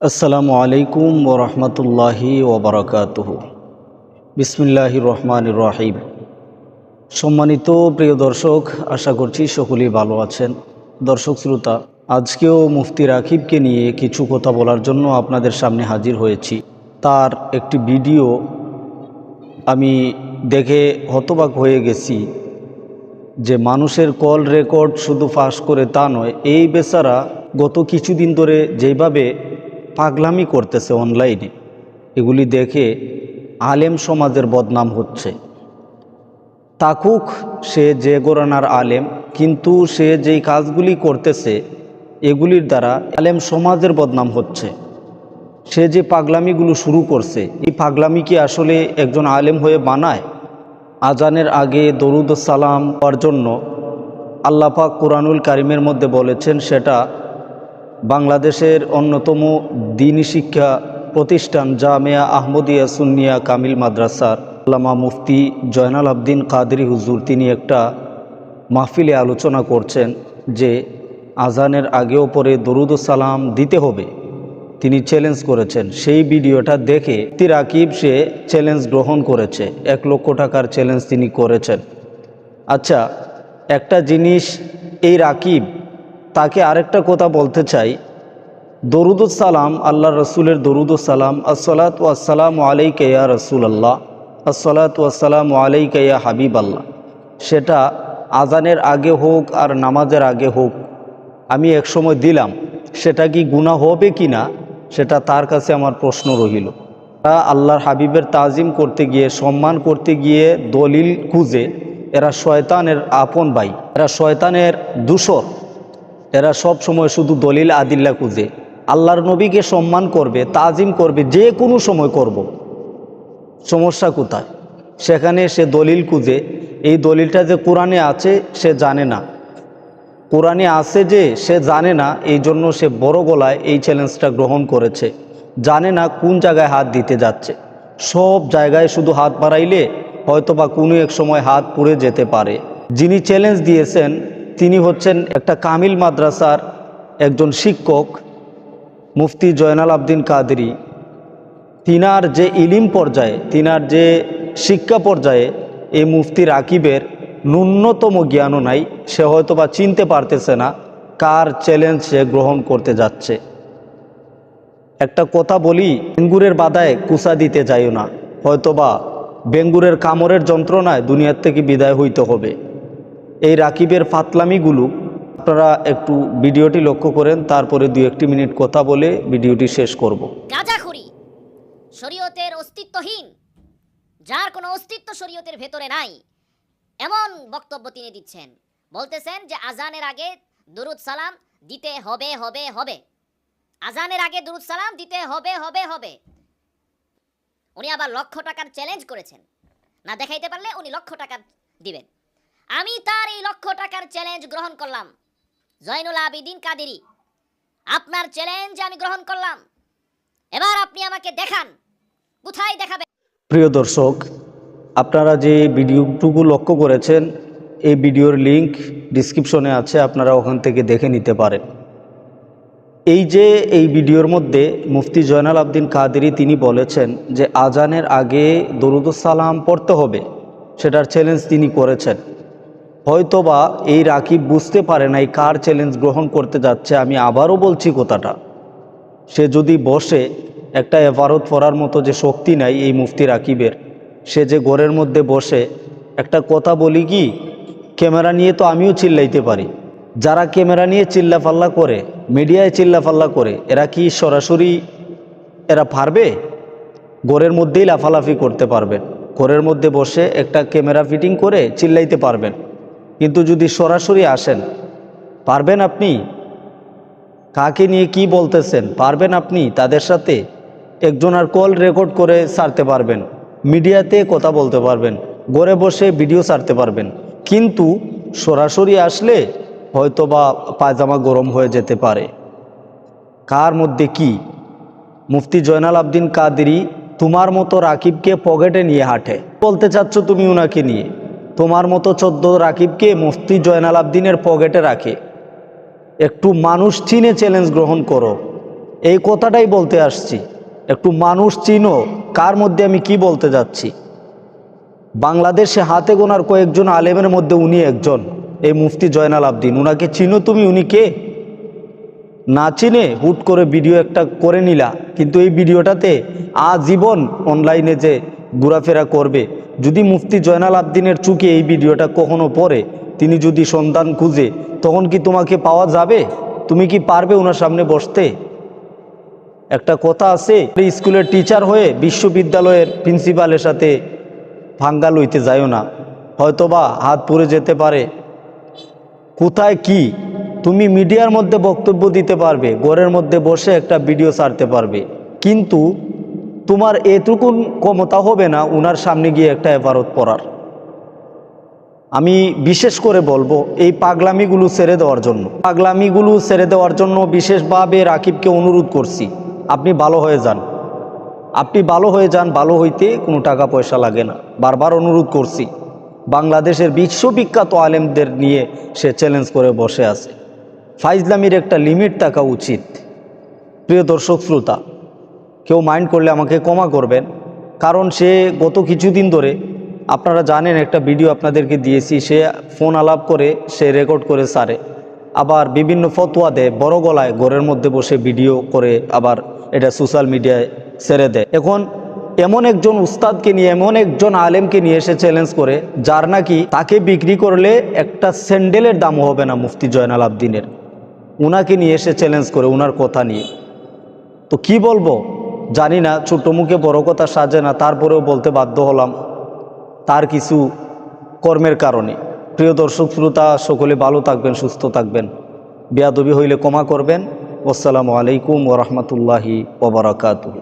আসসালামু আলাইকুম ওয়া রাহমাতুল্লাহি ওয়া বারাকাতুহু। বিসমিল্লাহির রহমানির রহিম। সম্মানিত প্রিয় দর্শক, আশা করছি সকলেই ভালো আছেন। দর্শক শ্রোতা, আজকেও মুফতি রাকিবকে নিয়ে কিছু কথা বলার জন্য আপনাদের সামনে হাজির হয়েছি। তার একটি ভিডিও আমি দেখে হতবাক হয়ে গেছি যে মানুষের কল রেকর্ড শুধু ফাঁস করে তা নয়, এই বেচারা গত কিছুদিন ধরে যেভাবে পাগলামি করতেছে অনলাইনে, এগুলি দেখে আলেম সমাজের বদনাম হচ্ছে। তাকুক সে যে গোরানার আলেম, কিন্তু সে যেই কাজগুলি করতেছে এগুলির দ্বারা আলেম সমাজের বদনাম হচ্ছে। সে যে পাগলামিগুলো শুরু করছে, এই পাগলামি কি আসলে একজন আলেম হয়ে বানায়? আজানের আগে দরুদ ও সালাম হওয়ার জন্য আল্লাহ পাক কোরআনুল কারিমের মধ্যে বলেছেন, সেটা বাংলাদেশের অন্যতম দ্বীনি শিক্ষা প্রতিষ্ঠান জামিয়া আহমদিয়া সুন্নিয়া কামিল মাদ্রাসার আল্লামা মুফতি জয়নাল আবদিন কাদরি হুজুর তিনি একটা মাহফিলে আলোচনা করছেন যে আজানের আগেও পরে দরুদ ও সালাম দিতে হবে। তিনি চ্যালেঞ্জ করেছেন। সেই ভিডিওটা দেখে মুফতি রাকিব সে চ্যালেঞ্জ গ্রহণ করেছে। 1 লক্ষ টাকার চ্যালেঞ্জ তিনি করেছেন। আচ্ছা, একটা জিনিস, এই রাকিব, তাকে আরেকটা কথা বলতে চাই। দরুদুস সালাম, আল্লাহ রসুলের দরুদুস সালাম, আসসালাতু ওয়াসসালামু আলাইকা ইয়া রাসূলুল্লাহ, আসসালাতু ওয়াসসালামু আলাইকা ইয়া হাবিবাল্লাহ, সেটা আজানের আগে হোক আর নামাজের আগে হোক, আমি একসময় দিলাম, সেটা কি গুনাহ হবে কি না, সেটা তার কাছে আমার প্রশ্ন রহিল। তারা আল্লাহর হাবিবের তাজিম করতে গিয়ে, সম্মান করতে গিয়ে দলিল খুঁজে, এরা শয়তানের আপন ভাই, এরা শয়তানের দূষর, এরা সব সময় শুধু দলিল আদিল্লা খুঁজে। আল্লাহর নবীকে সম্মান করবে, তাজিম করবে, যে কোনো সময় করব, সমস্যা কোথায়? সেখানে সে দলিল খুঁজে। এই দলিলটা যে কোরআনে আছে সে জানে না, কোরআনে আছে যে সে জানে না, এই জন্য সে বড় গলায় এই চ্যালেঞ্জটা গ্রহণ করেছে। জানে না কোন জায়গায় হাত দিতে যাচ্ছে। সব জায়গায় শুধু হাত বাড়াইলে হয়তোবা কোনো এক সময় হাত পুড়ে যেতে পারে। যিনি চ্যালেঞ্জ দিয়েছেন তিনি হচ্ছেন একটা কামিল মাদ্রাসার একজন শিক্ষক, মুফতি জয়নাল আবদিন কাদরি। তিনার যে ইলিম পর্যায়ে, তিনার যে শিক্ষা পর্যায়ে এই মুফতি রাকিবের ন্যূনতম জ্ঞানও নাই। সে হয়তোবা চিনতে পারতেছে না কার চ্যালেঞ্জ সে গ্রহণ করতে যাচ্ছে। একটা কথা বলি, বেঙ্গুরের বাধায় কুসা দিতে যাইও না, হয়তোবা বেঙ্গুরের কামড়ের যন্ত্রণায় দুনিয়ার থেকে বিদায় হইতে হবে। এই রাকিবের ফাতলামিগুলো আপনারা একটু ভিডিওটি লক্ষ্য করেন, তারপরে 2-1 মিনিট কথা বলে ভিডিওটি শেষ করব। গাঁজাখুরি শরীয়তের অস্তিত্বহীন, যার কোনো অস্তিত্ব শরীয়তের ভেতরে নাই, এমন বক্তব্য তিনি দিচ্ছেন। বলতেছেন যে আজানের আগে দুরুদ সালাম দিতে হবে হবে হবে, আজানের আগে দুরুদ সালাম দিতে হবে হবে হবে। উনি আবার 1 লক্ষ টাকার চ্যালেঞ্জ করেছেন, না দেখাইতে পারলে উনি 1 লক্ষ টাকা দিবেন। আমি তার এই 1 লক্ষ টাকার চ্যালেঞ্জ গ্রহণ করলাম। জয়নুল আবিদিন কাদেরী, আপনার চ্যালেঞ্জ আমি গ্রহণ করলাম। এবার আপনি আমাকে দেখান, কোথায় দেখাবেন? প্রিয় দর্শক, আপনারা যে ভিডিওটুকু লক্ষ্য করেছেন, এই ভিডিওর লিংক ডিসক্রিপশনে আছে, আপনারা ওখান থেকে দেখে নিতে পারেন। এই ভিডিওর মধ্যে মুফতি জয়নাল আবদিন কাদেরী তিনি বলেছেন যে আজানের আগে দরুদ সালাম পড়তে হবে, সেটার চ্যালেঞ্জ তিনি করেছেন। হয়তোবা এই রাকিব বুঝতে পারে নাই কার চ্যালেঞ্জ গ্রহণ করতে যাচ্ছে। আমি আবারও বলছি কথাটা, সে যদি বসে, একটা এবারত পড়ার মতো যে শক্তি নাই এই মুফতি রাকিবের, সে যে ঘরের মধ্যে বসে, একটা কথা বলি কি, ক্যামেরা নিয়ে তো আমিও চিল্লাইতে পারি। যারা ক্যামেরা নিয়ে চিল্লাফাল্লা করে, মিডিয়ায় চিল্লাফাল্লা করে, এরা কি সরাসরি এরা পারবে? ঘরের মধ্যেই লাফালাফি করতে পারবেন, ঘরের মধ্যে বসে একটা ক্যামেরা ফিটিং করে চিল্লাইতে পারবেন, কিন্তু যদি সরাসরি আসেন, পারবেন আপনি? কাকে নিয়ে কি বলতেছেন পারবেন আপনি? তাদের সাথে একজনের কল রেকর্ড করে ছাড়তে পারবেন, মিডিয়াতে কথা বলতে পারবেন, ঘরে বসে ভিডিও ছাড়তে পারবেন, কিন্তু সরাসরি আসলে হয়তোবা পায়জামা গরম হয়ে যেতে পারে। কার মধ্যে কি? মুফতি জয়নাল আবদিন কাদেরী তোমার মতো রাকিবকে পকেটে নিয়ে হাঁটে, বলতে চাচ্ছ তুমি উনাকে নিয়ে? তোমার মতো 14 রাকিবকে মুফতি জয়নাল আবদিনের পকেটে রাখে। একটু মানুষ চিনে চ্যালেঞ্জ গ্রহণ করো। এই কথাটাই বলতে আসছি, একটু মানুষ চিনো কার মধ্যে আমি কি বলতে যাচ্ছি। বাংলাদেশে হাতে গোনার কয়েকজন আলেমের মধ্যে উনি একজন, এই মুফতি জয়নাল আবদিন। উনাকে চিনো তুমি? উনি কে? না চিনে হুট করে ভিডিও একটা করে নিলা, কিন্তু এই ভিডিওটাতে আজীবন অনলাইনে যে ঘোরাফেরা করবে, যদি মুফতি জয়নাল আবদিনের চুকে এই ভিডিওটা কখনো পড়ে, তিনি যদি সন্ধান খুঁজে, তখন কি তোমাকে পাওয়া যাবে? তুমি কি পারবে ওনার সামনে বসতে? একটা কথা আছে, স্কুলের টিচার হয়ে বিশ্ববিদ্যালয়ের প্রিন্সিপালের সাথে ফাঙ্গা লইতে যাইও না, হয়তোবা হাত পুড়ে যেতে পারে। কোথায় কি তুমি মিডিয়ার মধ্যে বক্তব্য দিতে পারবে, ঘরের মধ্যে বসে একটা ভিডিও ছাড়তে পারবে, কিন্তু তোমার এটুকু ক্ষমতা হবে না ওনার সামনে গিয়ে একটা এবারত পড়ার। আমি বিশেষ করে বলবো এই পাগলামিগুলো ছেড়ে দেওয়ার জন্য, বিশেষভাবে রাকিবকে অনুরোধ করছি, আপনি ভালো হয়ে যান, আপনি ভালো হয়ে যান। ভালো হইতে কোনো টাকা পয়সা লাগে না, বারবার অনুরোধ করছি। বাংলাদেশের বিশ্ববিখ্যাত আলেমদের নিয়ে সে চ্যালেঞ্জ করে বসে আছে। ফাইজলামির একটা লিমিট থাকা উচিত। প্রিয় দর্শক শ্রোতা, কেউ মাইন্ড করলে আমাকে ক্ষমা করবেন, কারণ সে গত কিছুদিন ধরে, আপনারা জানেন একটা ভিডিও আপনাদেরকে দিয়েছি, সে ফোন আলাপ করে সে রেকর্ড করে সারে, আবার বিভিন্ন ফতোয়া দেয়, বড় গলায় ঘরের মধ্যে বসে ভিডিও করে আবার এটা সোশ্যাল মিডিয়ায় ছেড়ে দেয়। এখন এমন একজন উস্তাদকে নিয়ে, এমন একজন আলেমকে নিয়ে এসে চ্যালেঞ্জ করে, যার নাকি তাকে বিক্রি করলে একটা স্যান্ডেলের দাম হবে না মুফতি জয়নাল আবদিনের, উনাকে নিয়ে এসে চ্যালেঞ্জ করে উনার কথা নিয়ে। তো কি বলবো জানি না, ছোট মুখে বড় কথা সাজে না, তারপরেও বলতে বাধ্য হলাম তার কিছু কর্মের কারণে। প্রিয় দর্শক শ্রোতা, সকলে ভালো থাকবেন, সুস্থ থাকবেন, বেয়াদবি হইলে ক্ষমা করবেন। আসসালামু আলাইকুম ওয়া রাহমাতুল্লাহি ওয়া বারাকাতুহু।